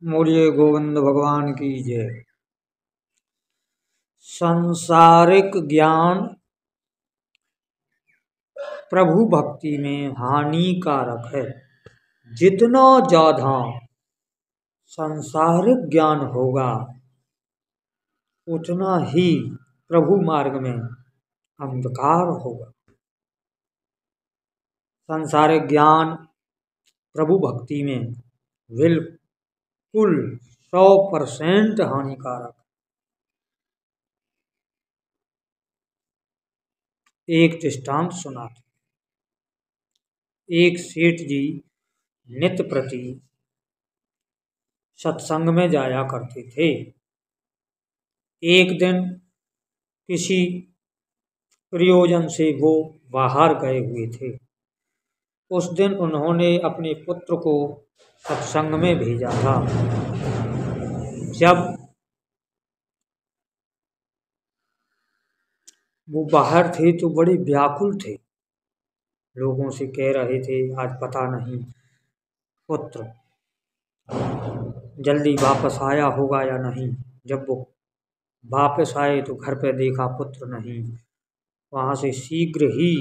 बोलिए गोविंद भगवान की जय। सांसारिक ज्ञान प्रभु भक्ति में हानिकारक है। जितना ज्यादा सांसारिक ज्ञान होगा उतना ही प्रभु मार्ग में अंधकार होगा। सांसारिक ज्ञान प्रभु भक्ति में बिल्कुल 100% हानिकारक। एक दृष्टांत सुनाते। एक सेठ जी नित्य प्रति सत्संग में जाया करते थे। एक दिन किसी प्रयोजन से वो बाहर गए हुए थे। उस दिन उन्होंने अपने पुत्र को सत्संग में भेजा था। जब वो बाहर थे तो बड़े व्याकुल थे। लोगों से कह रहे थे आज पता नहीं पुत्र जल्दी वापस आया होगा या नहीं। जब वो वापस आए तो घर पे देखा पुत्र नहीं। वहाँ से शीघ्र ही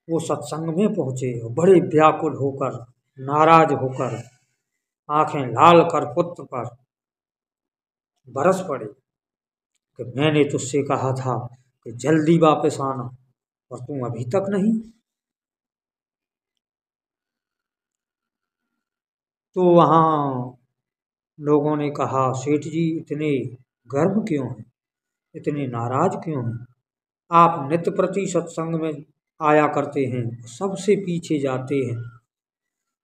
वो सत्संग में पहुँचे। बड़े व्याकुल होकर, नाराज होकर, आंखें लाल कर पुत्र पर बरस पड़े कि मैंने तुझसे कहा था कि जल्दी वापस आना और तुम अभी तक नहीं। तो वहाँ लोगों ने कहा सेठ जी इतने गर्म क्यों हैं, इतने नाराज क्यों हैं? आप नित्य प्रति सत्संग में आया करते हैं, सबसे पीछे जाते हैं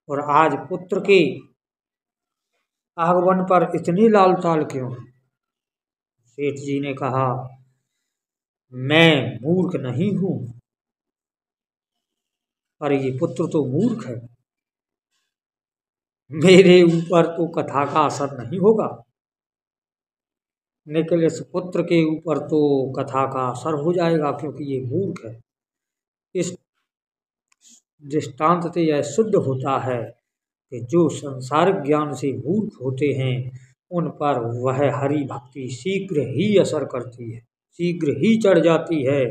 और आज पुत्र के आगमन पर इतने लाल ताल क्यों हैं? सेठ जी ने कहा मैं मूर्ख नहीं हूं, पर ये पुत्र तो मूर्ख है। मेरे ऊपर तो कथा का असर नहीं होगा, लेकिन इस पुत्र के ऊपर तो कथा का असर हो जाएगा क्योंकि ये मूर्ख है। इस दृष्टांत से यह सिद्ध होता है कि जो संसारिक ज्ञान से मूर्ख होते हैं उन पर वह हरि भक्ति शीघ्र ही असर करती है, शीघ्र ही चढ़ जाती है।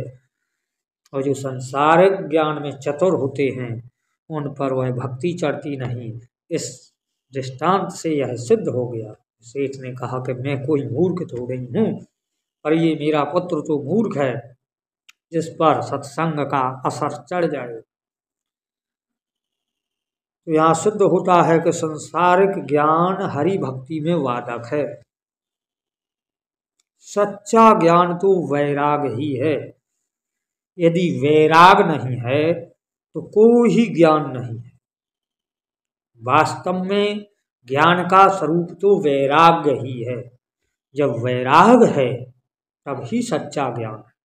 और जो संसारिक ज्ञान में चतुर होते हैं उन पर वह भक्ति चढ़ती नहीं। इस दृष्टांत से यह सिद्ध हो गया। सेठ ने कहा कि मैं कोई मूर्ख थोड़ी हूँ, पर ये मेरा पुत्र तो मूर्ख है जिस पर सत्संग का असर चढ़ जाए। तो यहाँ सिद्ध होता है कि संसारिक ज्ञान हरि भक्ति में वादक है। सच्चा ज्ञान तो वैराग ही है। यदि वैराग नहीं है तो कोई ही ज्ञान नहीं है। वास्तव में ज्ञान का स्वरूप तो वैराग्य ही है। जब वैराग है तब ही सच्चा ज्ञान है।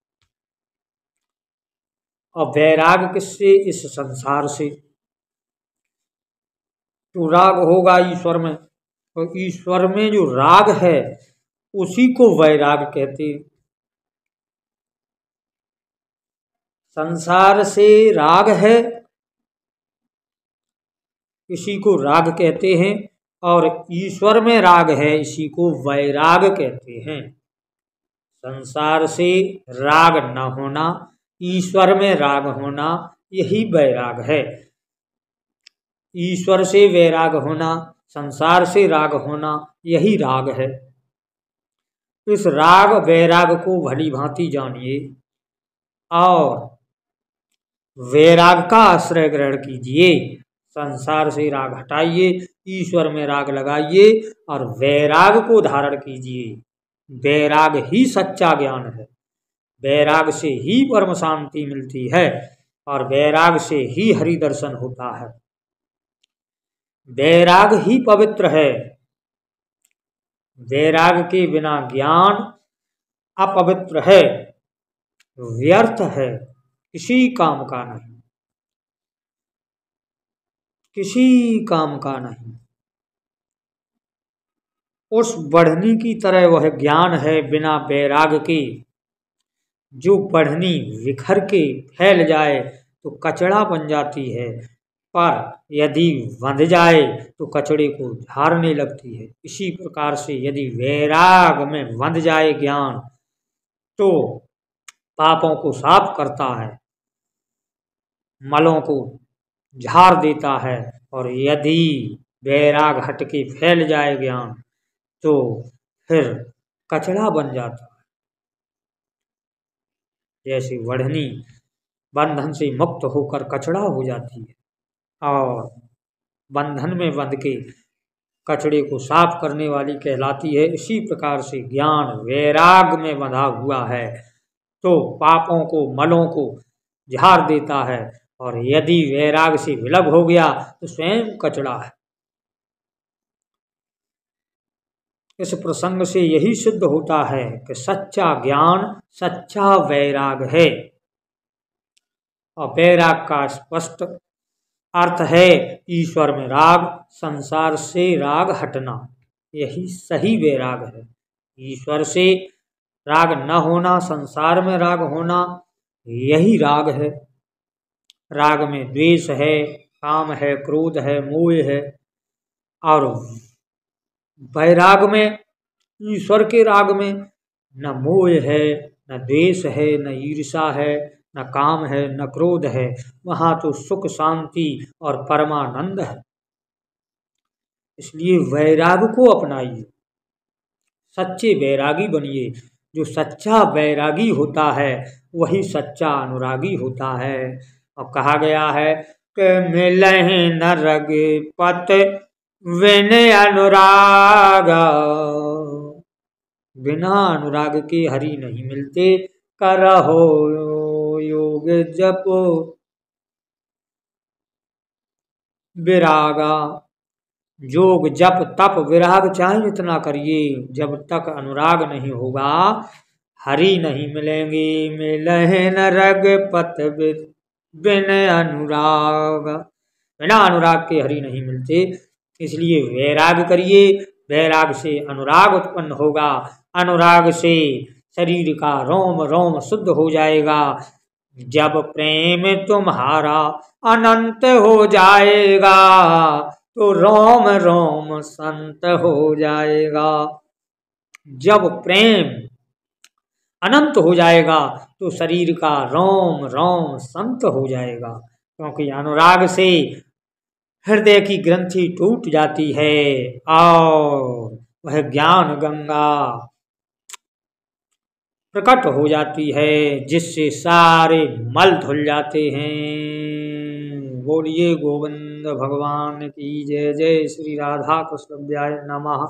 और वैराग किससे? इस संसार से। तो राग होगा ईश्वर में, और ईश्वर में जो राग है उसी को वैराग कहते हैं। संसार से राग है इसी को राग कहते हैं, और ईश्वर में राग है इसी को वैराग कहते हैं। संसार से राग न होना, ईश्वर में राग होना, यही वैराग है। ईश्वर से वैराग होना, संसार से राग होना, यही राग है। इस राग वैराग को भली भांति जानिए और वैराग का आश्रय ग्रहण कीजिए। संसार से राग हटाइए, ईश्वर में राग लगाइए और वैराग को धारण कीजिए। वैराग ही सच्चा ज्ञान है। वैराग से ही परम शांति मिलती है और वैराग से ही हरि दर्शन होता है। वैराग ही पवित्र है। वैराग के बिना ज्ञान अपवित्र है, व्यर्थ है, किसी काम का नहीं, किसी काम का नहीं। उस बढ़नी की तरह वह ज्ञान है बिना वैराग के। जो बढ़नी बिखर के फैल जाए तो कचड़ा बन जाती है, पर यदि बंध जाए तो कचड़े को झाड़ने लगती है। इसी प्रकार से यदि वैराग में बंध जाए ज्ञान तो पापों को साफ करता है, मलों को झाड़ देता है। और यदि वैराग हटके फैल जाए ज्ञान तो फिर कचड़ा बन जाता है। जैसे वढ़नी बंधन से मुक्त होकर कचड़ा हो जाती है और बंधन में बंध के कचड़े को साफ करने वाली कहलाती है, इसी प्रकार से ज्ञान वैराग में बंधा हुआ है तो पापों को मलों को झाड़ देता है। और यदि वैराग से विलग हो गया तो स्वयं कचड़ा है। इस प्रसंग से यही सिद्ध होता है कि सच्चा ज्ञान सच्चा वैराग है। और वैराग का स्पष्ट अर्थ है ईश्वर में राग, संसार से राग हटना। यही सही वैराग है। ईश्वर से राग न होना, संसार में राग होना, यही राग है। राग में द्वेष है, काम है, क्रोध है, मोह है। और वैराग में, ईश्वर के राग में न मोह है, न द्वेष है, न ईर्षा है, न काम है, न क्रोध है। वहाँ तो सुख शांति और परमानंद है। इसलिए वैराग को अपनाइए, सच्चे वैरागी बनिए। जो सच्चा वैरागी होता है वही सच्चा अनुरागी होता है। और कहा गया है कि मिलहि न रग पत विन अनुराग, बिना अनुराग के हरि नहीं मिलते। करहो योग जप विरागा, योग जप तप विराग चाहे इतना करिए, जब तक अनुराग नहीं होगा हरि नहीं मिलेंगे। मिलहि न रग पत बिन अनुराग, बिना अनुराग के हरि नहीं मिलते। इसलिए वैराग करिए, वैराग से अनुराग उत्पन्न होगा, अनुराग से शरीर का रोम रोम शुद्ध हो जाएगा। जब प्रेम तुम्हारा अनंत हो जाएगा तो रोम रोम संत हो जाएगा। जब प्रेम अनंत हो जाएगा तो शरीर का रोम रोम संत हो जाएगा, क्योंकि अनुराग से हृदय की ग्रंथि टूट जाती है और वह ज्ञान गंगा प्रकट हो जाती है, जिससे सारे मल धुल जाते हैं। बोलिए गोविंद भगवान की जय। जय श्री राधा कृष्ण नमः।